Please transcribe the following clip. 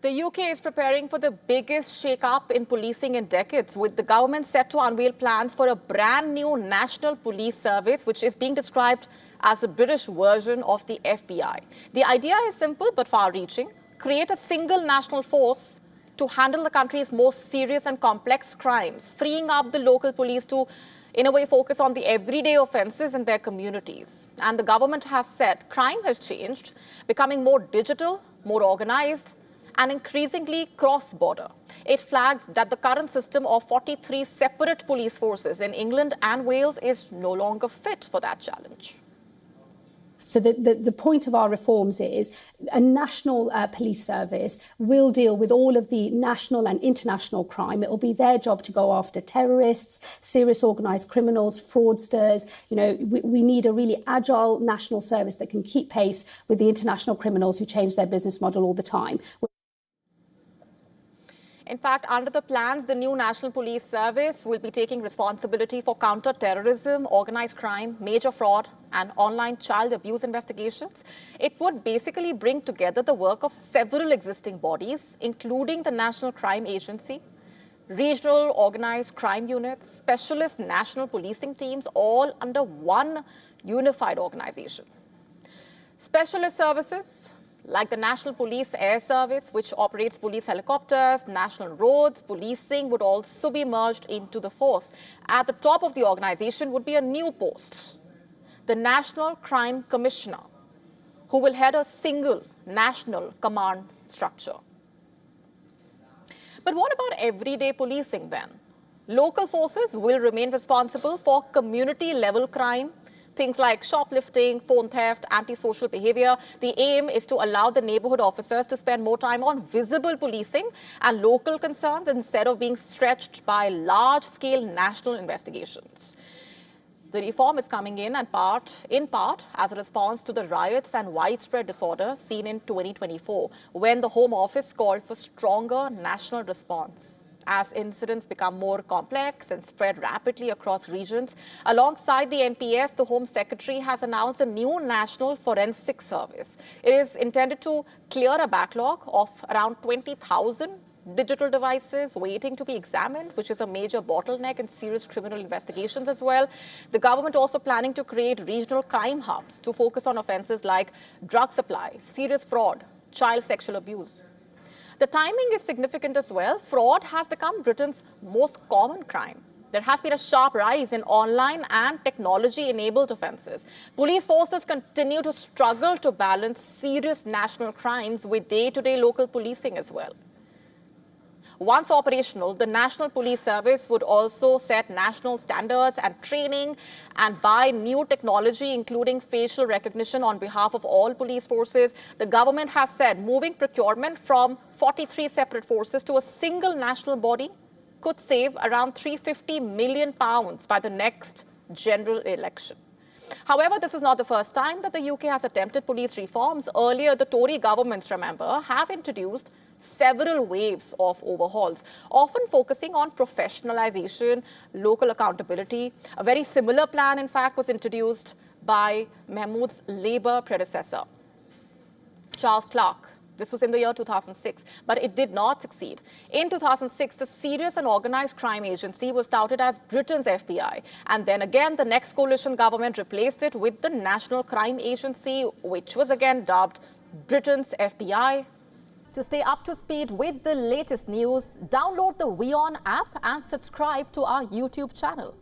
The UK is preparing for the biggest shake-up in policing in decades, with the government set to unveil plans for a brand new national police service, which is being described as a British version of the FBI. The idea is simple but far-reaching: create a single national force to handle the country's most serious and complex crimes, freeing up the local police to, in a way, focus on the everyday offences in their communities. And the government has said crime has changed, becoming more digital, more organised, and increasingly cross-border. It flags that the current system of 43 separate police forces in England and Wales is no longer fit for that challenge. So the point of our reforms is a national police service will deal with all of the national and international crime. It will be their job to go after terrorists, serious organised criminals, fraudsters. You know, we need a really agile national service that can keep pace with the international criminals who change their business model all the time. In fact, under the plans, the new National Police Service will be taking responsibility for counter-terrorism, organised crime, major fraud and online child abuse investigations. It would basically bring together the work of several existing bodies, including the National Crime Agency, regional organised crime units, specialist national policing teams, all under one unified organisation. Specialist services like the National Police Air Service, which operates police helicopters, national roads, policing, would also be merged into the force. At the top of the organization would be a new post, the National Crime Commissioner, who will head a single national command structure. But what about everyday policing then? Local forces will remain responsible for community-level crime, things like shoplifting, phone theft, antisocial behavior. The aim is to allow the neighborhood officers to spend more time on visible policing and local concerns instead of being stretched by large-scale national investigations. The reform is coming in part as a response to the riots and widespread disorder seen in 2024, when the Home Office called for stronger national response. As incidents become more complex and spread rapidly across regions, alongside the NPS, the Home Secretary has announced a new National Forensic Service. It is intended to clear a backlog of around 20,000 digital devices waiting to be examined, which is a major bottleneck in serious criminal investigations as well. The government also planning to create regional crime hubs to focus on offences like drug supply, serious fraud, child sexual abuse. The timing is significant as well. Fraud has become Britain's most common crime. There has been a sharp rise in online and technology-enabled offences. Police forces continue to struggle to balance serious national crimes with day-to-day local policing as well. Once operational, the National Police Service would also set national standards and training and buy new technology, including facial recognition, on behalf of all police forces. The government has said moving procurement from 43 separate forces to a single national body could save around £350 million by the next general election. However, this is not the first time that the UK has attempted police reforms. Earlier, the Tory governments, remember, have introduced several waves of overhauls, often focusing on professionalization, local accountability. A very similar plan, in fact, was introduced by Mahmood's Labour predecessor, Charles Clarke. This was in the year 2006, but it did not succeed. In 2006, the Serious and Organised Crime Agency was touted as Britain's FBI. And then again, the next coalition government replaced it with the National Crime Agency, which was again dubbed Britain's FBI. To stay up to speed with the latest news, download the WION app and subscribe to our YouTube channel.